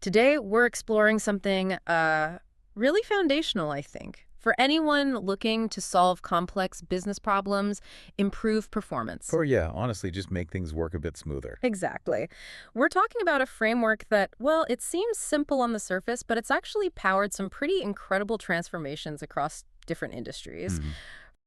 Today, we're exploring something really foundational, I think, for anyone looking to solve complex business problems, improve performance. Or yeah, honestly, just make things work a bit smoother. Exactly. We're talking about a framework that, well, it seems simple on the surface, but it's actually powered some pretty incredible transformations across different industries. Hmm.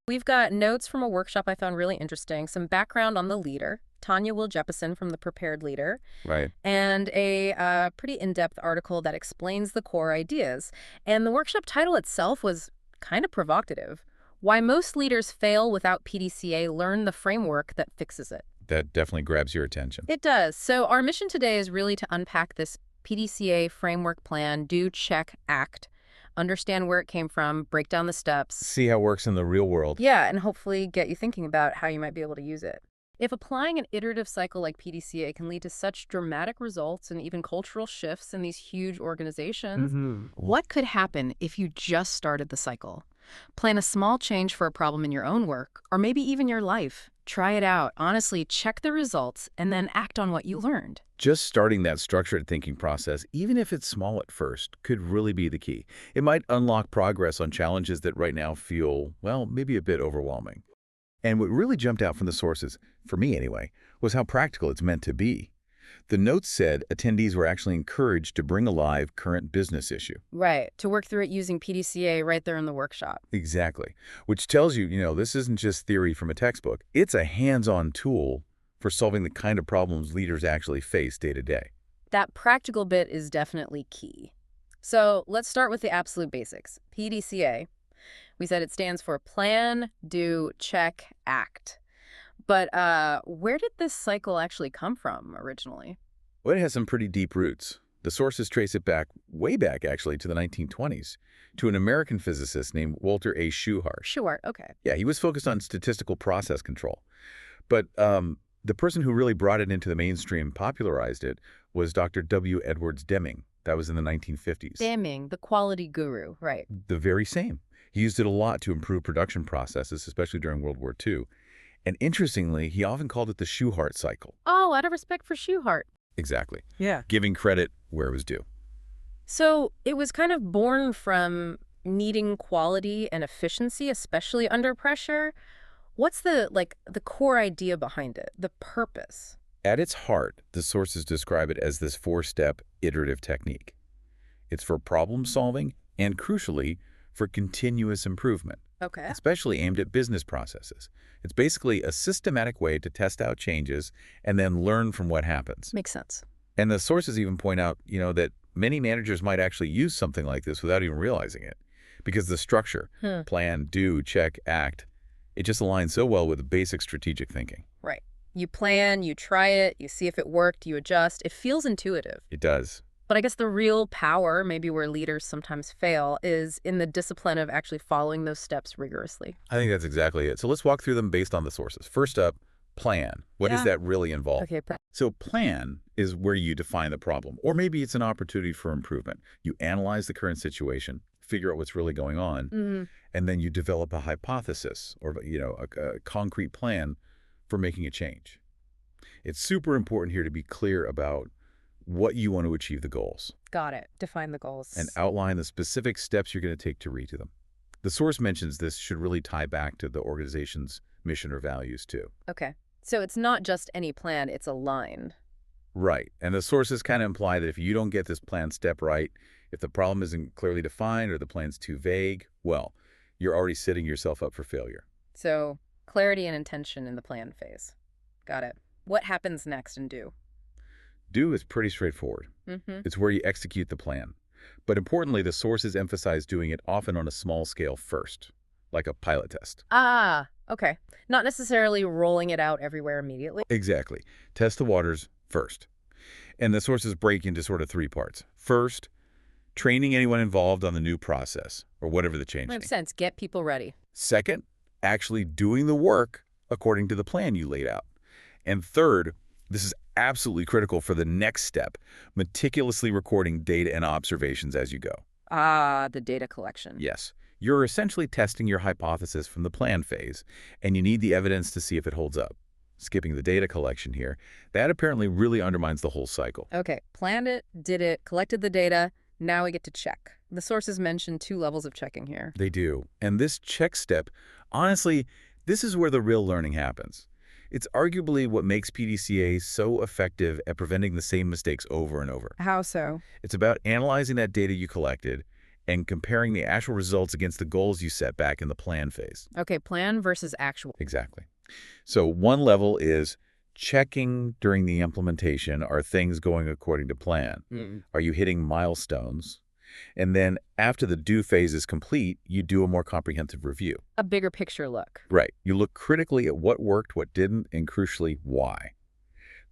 We've got notes from a workshop I found really interesting, some background on the leader, Tania Will Jeppesen from The Prepared Leader, Right. and a pretty in-depth article that explains the core ideas. And the workshop title itself was kind of provocative. Why Most Leaders Fail Without PDCA, Learn the Framework That Fixes It. That definitely grabs your attention. It does. So our mission today is really to unpack this PDCA framework plan, do, check, act, understand where it came from, break down the steps. See how it works in the real world. Yeah, and hopefully get you thinking about how you might be able to use it. If applying an iterative cycle like PDCA can lead to such dramatic results and even cultural shifts in these huge organizations, what could happen if you just started the cycle? Plan a small change for a problem in your own work, or maybe even your life. Try it out. Honestly, check the results and then act on what you learned. Just starting that structured thinking process, even if it's small at first, could really be the key. It might unlock progress on challenges that right now feel, well, maybe a bit overwhelming. And what really jumped out from the sources, for me anyway, was how practical it's meant to be. The notes said attendees were actually encouraged to bring alive current business issue. Right, to work through it using PDCA right there in the workshop. Exactly. Which tells you, this isn't just theory from a textbook. It's a hands-on tool for solving the kind of problems leaders actually face day to day. That practical bit is definitely key. So let's start with the absolute basics. PDCA. We said it stands for Plan, Do, Check, Act. But where did this cycle actually come from originally? Well, it has some pretty deep roots. The sources trace it back, way back actually, to the 1920s, to an American physicist named Walter A. Shewhart. Shewhart, okay. Yeah, he was focused on statistical process control. But the person who really brought it into the mainstream, popularized it, was Dr. W. Edwards Deming. That was in the 1950s. Deming, the quality guru, right. The very same. He used it a lot to improve production processes, especially during World War II. And interestingly, he often called it the Shewhart Cycle. Oh, out of respect for Shewhart. Exactly. Yeah. Giving credit where it was due. So it was kind of born from needing quality and efficiency, especially under pressure. What's the core idea behind it, the purpose? At its heart, the sources describe it as this four-step iterative technique. It's for problem solving and, crucially, for continuous improvement. Okay. Especially aimed at business processes. It's basically a systematic way to test out changes and then learn from what happens. Makes sense. And the sources even point out, that many managers might actually use something like this without even realizing it. Because the structure, plan, do, check, act, it just aligns so well with the basic strategic thinking. Right. You plan, you try it, you see if it worked, you adjust. It feels intuitive. It does. But I guess the real power, maybe where leaders sometimes fail, is in the discipline of actually following those steps rigorously. I think that's exactly it. So let's walk through them based on the sources. First up, plan. What does that really involve? Okay. So plan is where you define the problem, or maybe it's an opportunity for improvement. You analyze the current situation, figure out what's really going on, and then you develop a hypothesis or a concrete plan for making a change. It's super important here to be clear about what you want to achieve the goals. Got it. Define the goals. And outline the specific steps you're going to take to reach them. The source mentions this should really tie back to the organization's mission or values too. Okay. So it's not just any plan, it's aligned. Right. And the sources kind of imply that if you don't get this plan step right, if the problem isn't clearly defined or the plan's too vague, well, you're already setting yourself up for failure. So clarity and intention in the plan phase. Got it. What happens next in do? Do is pretty straightforward. It's where you execute the plan. But importantly, the sources emphasize doing it often on a small scale first, like a pilot test. Ah, okay. Not necessarily rolling it out everywhere immediately. Exactly. Test the waters first. And the sources break into sort of three parts. First, training anyone involved on the new process, or whatever the change Makes is. sense. Get people ready. Second, actually doing the work according to the plan you laid out. And third, this is absolutely critical for the next step, meticulously recording data and observations as you go. Ah, the data collection. Yes. You're essentially testing your hypothesis from the plan phase, and you need the evidence to see if it holds up. skipping the data collection here, that apparently really undermines the whole cycle. Okay, planned it, did it, collected the data, now we get to check. The sources mention 2 levels of checking here. They do. And this check step, honestly, this is where the real learning happens. It's arguably what makes PDCA so effective at preventing the same mistakes over and over. How so? It's about analyzing that data you collected and comparing the actual results against the goals you set back in the plan phase. Okay, plan versus actual. Exactly. So one level is checking during the implementation, are things going according to plan? Are you hitting milestones? And then after the do phase is complete, you do a more comprehensive review. A bigger picture look. Right. You look critically at what worked, what didn't, and crucially, why.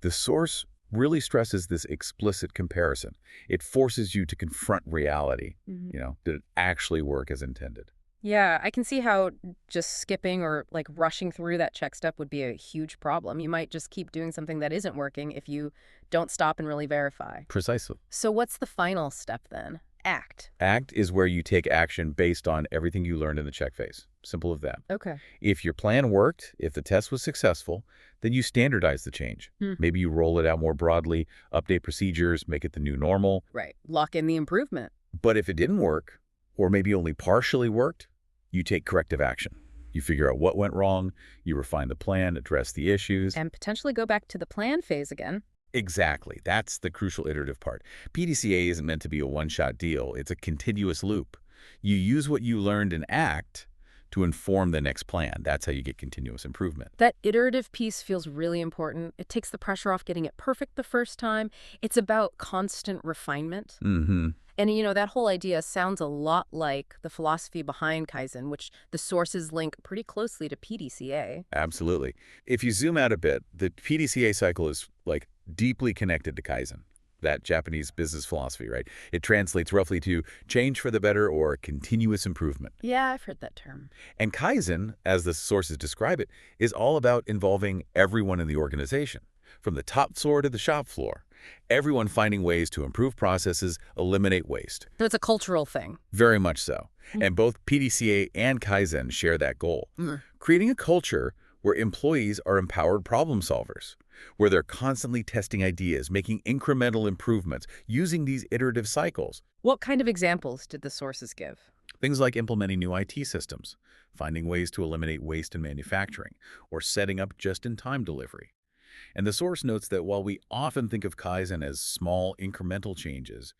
The source really stresses this explicit comparison. It forces you to confront reality. Did it actually work as intended? Yeah, I can see how just skipping or like rushing through that check step would be a huge problem. You might just keep doing something that isn't working if you don't stop and really verify. Precisely. So what's the final step then? Act. Act is where you take action based on everything you learned in the check phase. Simple as that. Okay. If your plan worked, if the test was successful, then you standardize the change. Maybe you roll it out more broadly, update procedures, make it the new normal. Right. Lock in the improvement. But if it didn't work, or maybe only partially worked, you take corrective action. You figure out what went wrong, you refine the plan, address the issues. And potentially go back to the plan phase again. Exactly. That's the crucial iterative part. PDCA isn't meant to be a one-shot deal. It's a continuous loop. You use what you learned in ACT to inform the next plan. That's how you get continuous improvement. That iterative piece feels really important. It takes the pressure off getting it perfect the first time. It's about constant refinement. And, that whole idea sounds a lot like the philosophy behind Kaizen, which the sources link pretty closely to PDCA. Absolutely. If you zoom out a bit, the PDCA cycle is deeply connected to Kaizen, that Japanese business philosophy, right? It translates roughly to change for the better or continuous improvement. Yeah, I've heard that term. And Kaizen, as the sources describe it, is all about involving everyone in the organization, from the top floor to the shop floor. Everyone finding ways to improve processes, eliminate waste. So it's a cultural thing. Very much so. And both PDCA and Kaizen share that goal. Creating a culture where employees are empowered problem solvers, where they're constantly testing ideas, making incremental improvements, using these iterative cycles. What kind of examples did the sources give? Things like implementing new IT systems, finding ways to eliminate waste in manufacturing, or setting up just-in-time delivery. And the source notes that while we often think of Kaizen as small, incremental changes,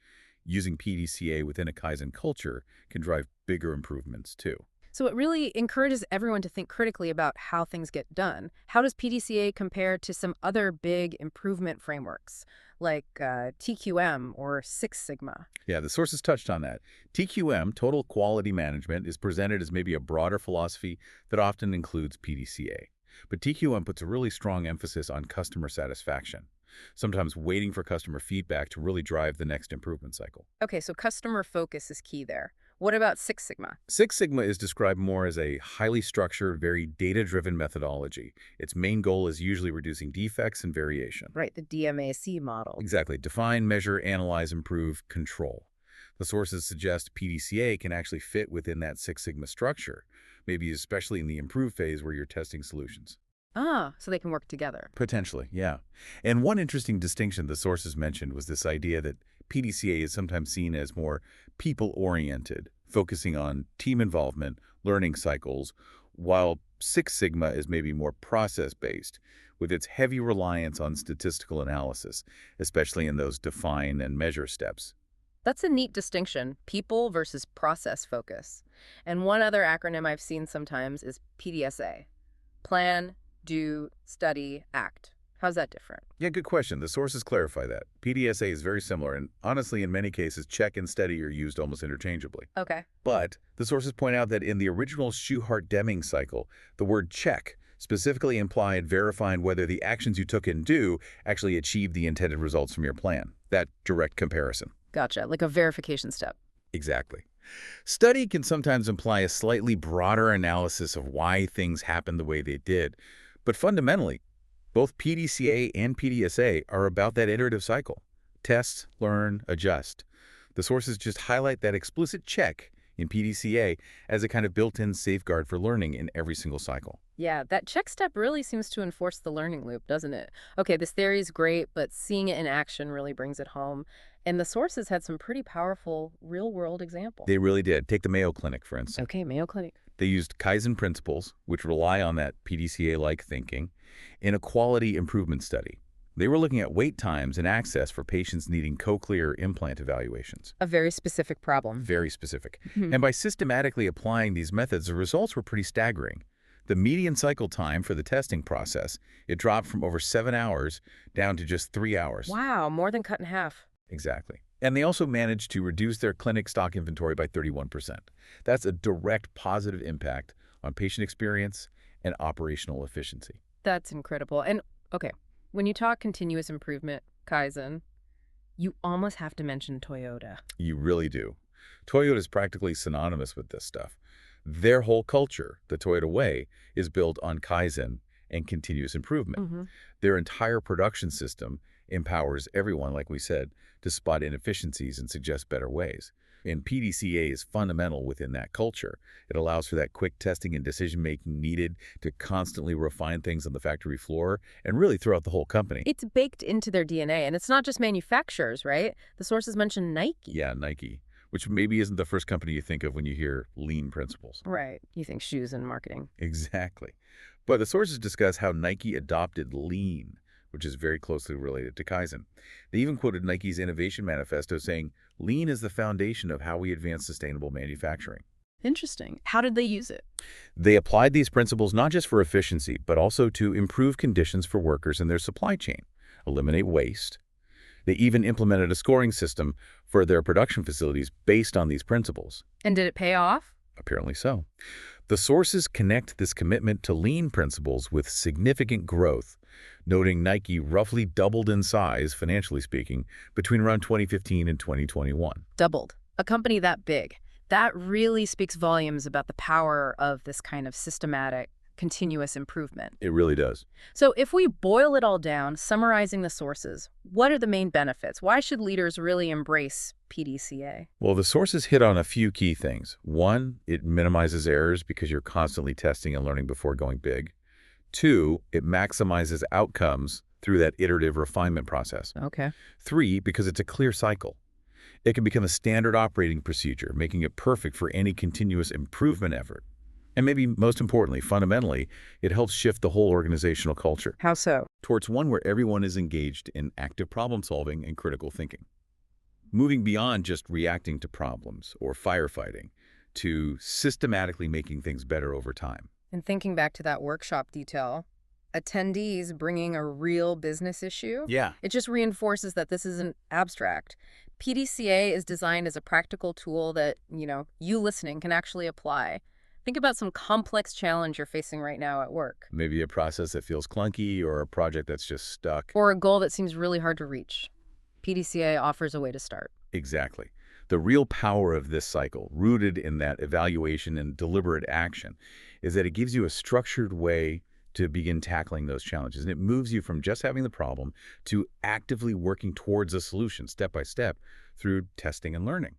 using PDCA within a Kaizen culture can drive bigger improvements too. So it really encourages everyone to think critically about how things get done. How does PDCA compare to some other big improvement frameworks, like TQM or Six Sigma? Yeah, the sources touched on that. TQM, Total Quality Management, is presented as maybe a broader philosophy that often includes PDCA. But TQM puts a really strong emphasis on customer satisfaction, sometimes waiting for customer feedback to really drive the next improvement cycle. Okay, so customer focus is key there. What about Six Sigma? Six Sigma is described more as a highly structured, very data-driven methodology. Its main goal is usually reducing defects and variation. Right, the DMAC model. Exactly. Define, measure, analyze, improve, control. The sources suggest PDCA can actually fit within that Six Sigma structure, maybe especially in the improve phase where you're testing solutions. Ah, so they can work together. Potentially, yeah. And one interesting distinction the sources mentioned was this idea that PDCA is sometimes seen as more people-oriented, focusing on team involvement, learning cycles, while Six Sigma is maybe more process-based, with its heavy reliance on statistical analysis, especially in those define and measure steps. That's a neat distinction, people versus process focus. And one other acronym I've seen sometimes is PDSA. Plan, do, study, act. How's that different? Yeah, good question. The sources clarify that. PDSA is very similar, and honestly, in many cases, check and study are used almost interchangeably. Okay. But the sources point out that in the original Shewhart-Deming cycle, the word check specifically implied verifying whether the actions you took in do actually achieved the intended results from your plan. That direct comparison. Gotcha, like a verification step. Exactly. Study can sometimes imply a slightly broader analysis of why things happened the way they did. But fundamentally, both PDCA and PDSA are about that iterative cycle. Test, learn, adjust. The sources just highlight that explicit check in PDCA as a kind of built-in safeguard for learning in every single cycle. Yeah, that check step really seems to enforce the learning loop, doesn't it? Okay, this theory is great, but seeing it in action really brings it home. And the sources had some pretty powerful real-world examples. They really did. Take the Mayo Clinic, for instance. Okay, Mayo Clinic. They used Kaizen principles, which rely on that PDCA-like thinking, in a quality improvement study. They were looking at wait times and access for patients needing cochlear implant evaluations. A very specific problem. Very specific. And by systematically applying these methods, the results were pretty staggering. The median cycle time for the testing process, it dropped from over 7 hours down to just 3 hours. Wow, more than cut in half. Exactly. And they also managed to reduce their clinic stock inventory by 31%. That's a direct positive impact on patient experience and operational efficiency. That's incredible. And, okay, when you talk continuous improvement, Kaizen, you almost have to mention Toyota. You really do. Toyota is practically synonymous with this stuff. Their whole culture, the Toyota way, is built on Kaizen and continuous improvement. Their entire production system empowers everyone, like we said, to spot inefficiencies and suggest better ways. And PDCA is fundamental within that culture. It allows for that quick testing and decision-making needed to constantly refine things on the factory floor and really throughout the whole company. It's baked into their DNA, and it's not just manufacturers, right? The sources mention Nike. Yeah, Nike, which maybe isn't the first company you think of when you hear lean principles. Right. You think shoes and marketing. Exactly. But the sources discuss how Nike adopted lean, which is very closely related to Kaizen. They even quoted Nike's innovation manifesto saying, lean is the foundation of how we advance sustainable manufacturing. Interesting. How did they use it? They applied these principles not just for efficiency, but also to improve conditions for workers in their supply chain, eliminate waste. They even implemented a scoring system for their production facilities based on these principles. And did it pay off? Apparently so. The sources connect this commitment to lean principles with significant growth, noting Nike roughly doubled in size, financially speaking, between around 2015 and 2021. Doubled. A company that big. That really speaks volumes about the power of this kind of systematic, continuous improvement. It really does. So if we boil it all down, summarizing the sources, what are the main benefits? Why should leaders really embrace PDCA? Well, the sources hit on a few key things. One, it minimizes errors because you're constantly testing and learning before going big. Two, it maximizes outcomes through that iterative refinement process. Okay. Three, because it's a clear cycle. It can become a standard operating procedure, making it perfect for any continuous improvement effort. And maybe most importantly, fundamentally, it helps shift the whole organizational culture. How so? Towards one where everyone is engaged in active problem solving and critical thinking. Moving beyond just reacting to problems or firefighting to systematically making things better over time. And thinking back to that workshop detail, attendees bringing a real business issue, Yeah. it just reinforces that this isn't abstract. PDCA is designed as a practical tool that, you listening can actually apply. Think about some complex challenge you're facing right now at work. Maybe a process that feels clunky or a project that's just stuck. Or a goal that seems really hard to reach. PDCA offers a way to start. Exactly. The real power of this cycle, rooted in that evaluation and deliberate action, is that it gives you a structured way to begin tackling those challenges. And it moves you from just having the problem to actively working towards a solution step by step through testing and learning.